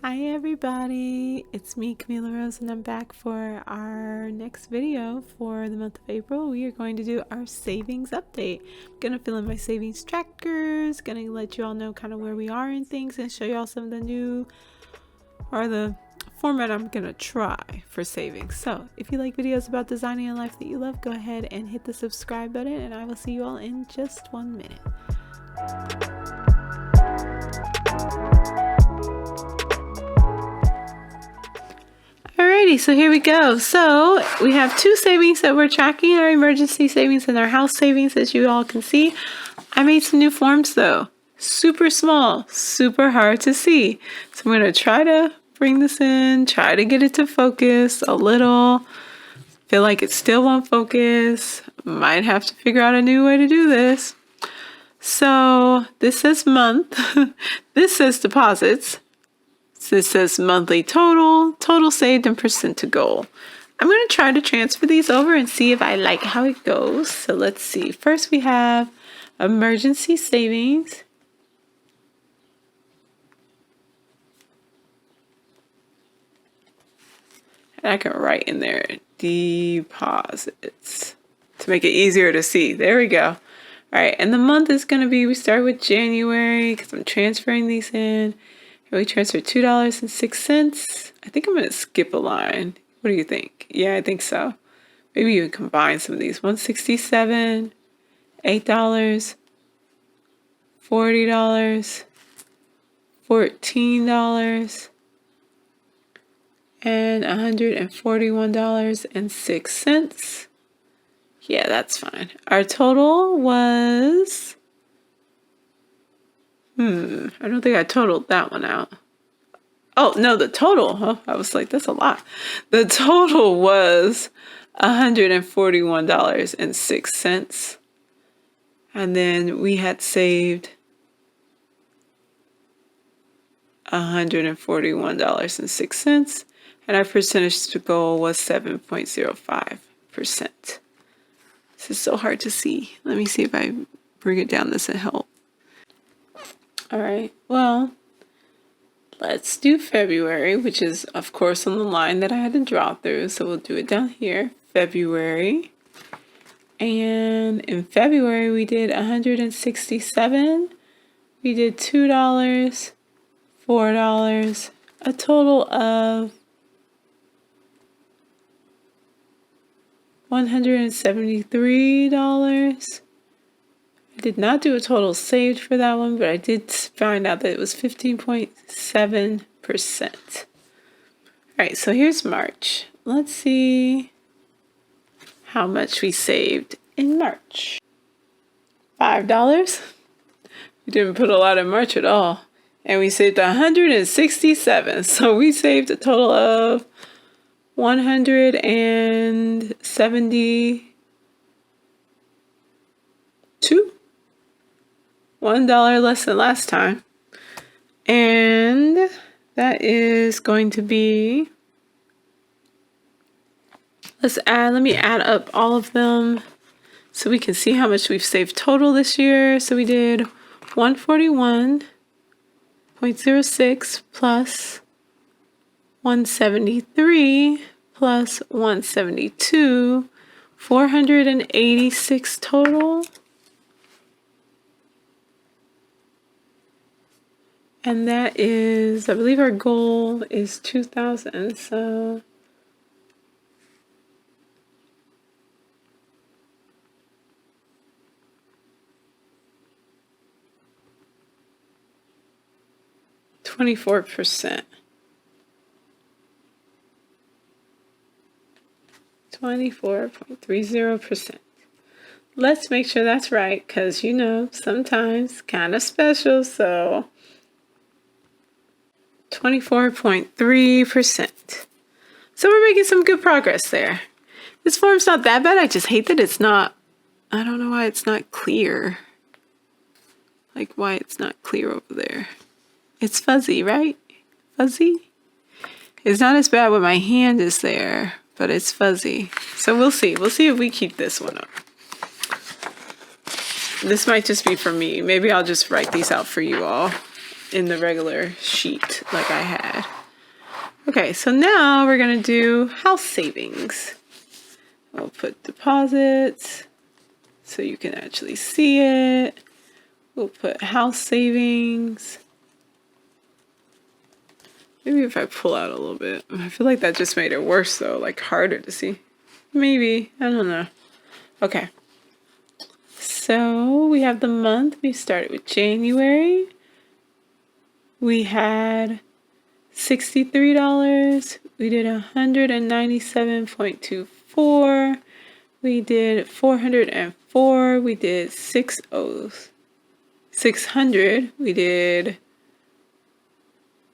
Hi everybody, it's me Camila Rose and I'm back for our next video for the month of April. We are going to do our savings update. I'm going to fill in my savings trackers, going to let you all know kind of where we are in things and show you all some of the new or the format I'm going to try for savings. So if you like videos about designing a life that you love, go ahead and hit the subscribe button and I will see you all in just 1 minute. Alrighty, so here we go. So we have two savings that we're tracking, our emergency savings and our house savings, as you all can see. I made some new forms though, super small, super hard to see. So I'm going to try to bring this in, try to get it to focus a little. Feel like it still won't focus. Might have to figure out a new way to do this. So this says month, this says deposits. This says monthly total saved, and percent to goal. I'm going to try to transfer these over and see if I like how it goes. So let's see. First we have emergency savings. And I can write in there deposits to make it easier to see. There we go. All right, and the month is going to be, we start with January because I'm transferring these in. We transferred $2.06. I think I'm going to skip a line. What do you think? Yeah, I think so. Maybe you can combine some of these. $167, $8, $40, $14, and $141.06. Yeah, that's fine. Our total was... I don't think I totaled that one out. Oh, no, the total, huh? I was like, that's a lot. The total was $141.06. And then we had saved $141.06. And our percentage to goal was 7.05%. This is so hard to see. Let me see if I bring it down. This will help. All right, well, let's do February, which is, of course, on the line that I had to draw through. So we'll do it down here, February. And in February, we did 167. We did $2, $4, a total of $173. I did not do a total saved for that one, but I did find out that it was 15.7%. All right, so here's March. Let's see how much we saved in March. $5. We didn't put a lot in March at all. And we saved 167. So we saved a total of 172. $1 less than last time. And that is going to be, let me add up all of them so we can see how much we've saved total this year. So we did 141.06 plus 173 plus 172, 486 total. And that is, I believe our goal is 2,000, so %. 24.30%. Let's make sure that's right, because you know, sometimes kind of special, so 24.3%. So we're making some good progress there. This form's not that bad. I just hate that it's not, I don't know why it's not clear. Like why it's not clear over there. It's fuzzy, right? Fuzzy? It's not as bad when my hand is there, but it's fuzzy. So we'll see. We'll see if we keep this one up. This might just be for me. Maybe I'll just write these out for you all. in the regular sheet like I had. Okay, so now we're gonna do house savings. We'll put deposits so you can actually see it. We'll put house savings. Maybe if I pull out a little bit. I feel like that just made it worse though, like harder to see. Maybe, I don't know. Okay. So we have the month. We started with January. We had $63. We did 197.24. We did 404. We did 600. We did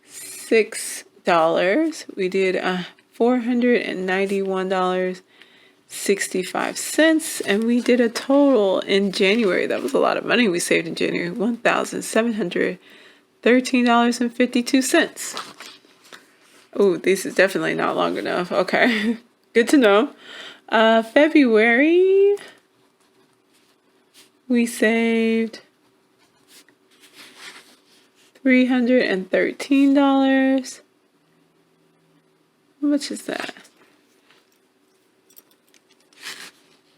$6. We did $491.65, and we did a total in January. That was a lot of money we saved in January. $1,713.52. Oh, this is definitely not long enough. Okay, good to know. February, we saved $313. How much is that?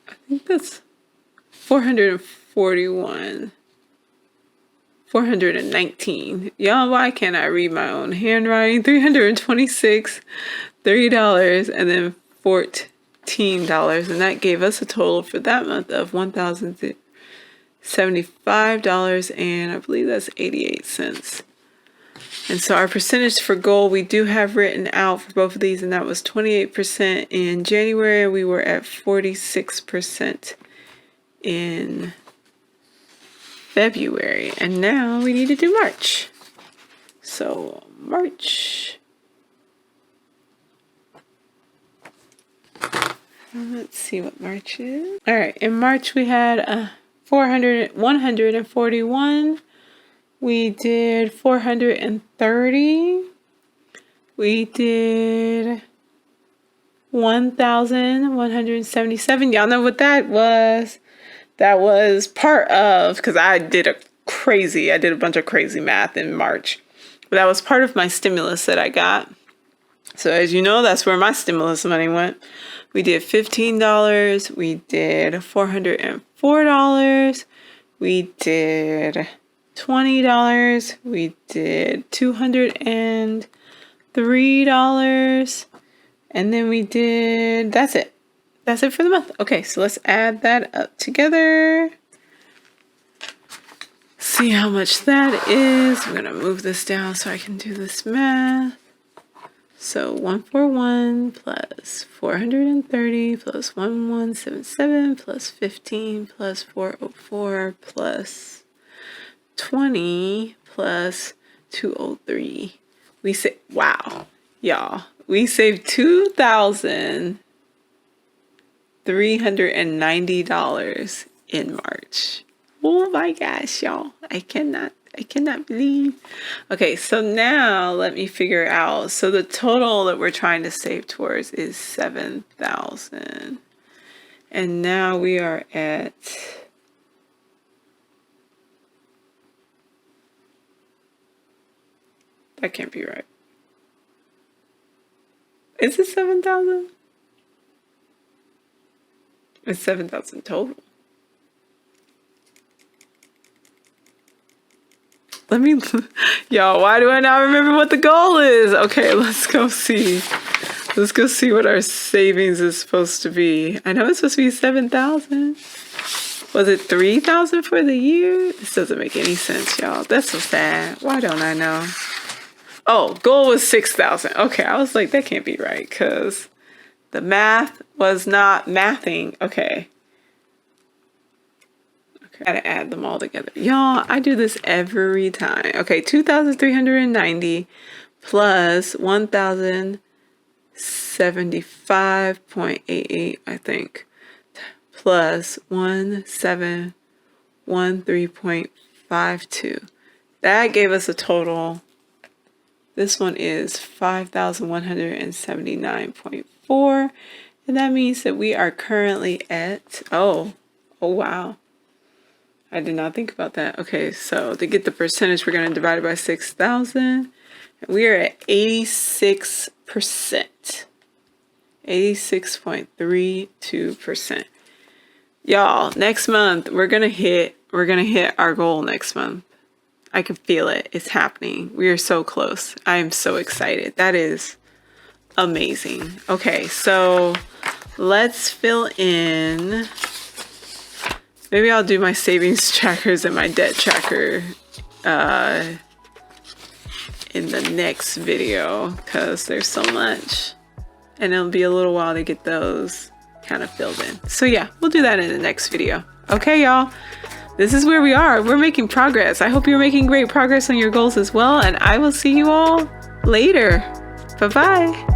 I think that's 441. 419. Y'all, why can't I read my own handwriting? 326, $30, and then $14. And that gave us a total for that month of $1,075, and I believe that's 88 cents. And so our percentage for gold we do have written out for both of these, and that was 28% in January. We were at 46% in February, and now we need to do March. So March, let's see what March is. All right, in March we had 141. We did 430. We did 1,177. Y'all know what that was? That was part of, because I did a bunch of crazy math in March. But that was part of my stimulus that I got. So as you know, that's where my stimulus money went. We did $15. We did $404. We did $20. We did $203. And then we did, that's it. That's it for the month. Okay, so let's add that up together. See how much that is. I'm gonna move this down so I can do this math. So 141 plus 430 plus 1177 plus 15 plus 404 plus 20 plus 203. We say, wow, y'all, we saved $2,390 in March. Oh my gosh, y'all. I cannot believe. Okay, so now let me figure out. So the total that we're trying to save towards is 7,000. And now we are at that can't be right. Is it 7,000? It's 7,000 total. Let me, y'all, why do I not remember what the goal is? Okay, let's go see. Let's go see what our savings is supposed to be. I know it's supposed to be 7,000. Was it 3,000 for the year? This doesn't make any sense, y'all. That's so sad. Why don't I know? Oh, goal was 6,000. Okay, I was like, that can't be right because the math was not mathing. Okay. Gotta add them all together. Y'all, I do this every time. Okay, 2,390 plus 1,075.88, I think, plus 1,713.52. That gave us a total. This one is 5,179.4. And that means that we are currently at, oh wow. I did not think about that. Okay, so to get the percentage, we're going to divide it by 6,000. We are at 86%. 86.32%. Y'all, next month we're gonna hit our goal next month. I can feel it. It's happening. We are so close. I am so excited. That is amazing. Okay, so let's fill in. Maybe I'll do my savings trackers and my debt tracker in the next video because there's so much. And it'll be a little while to get those kind of filled in. So yeah, we'll do that in the next video. Okay, y'all. This is where we are. We're making progress. I hope you're making great progress on your goals as well. And I will see you all later. Bye-bye.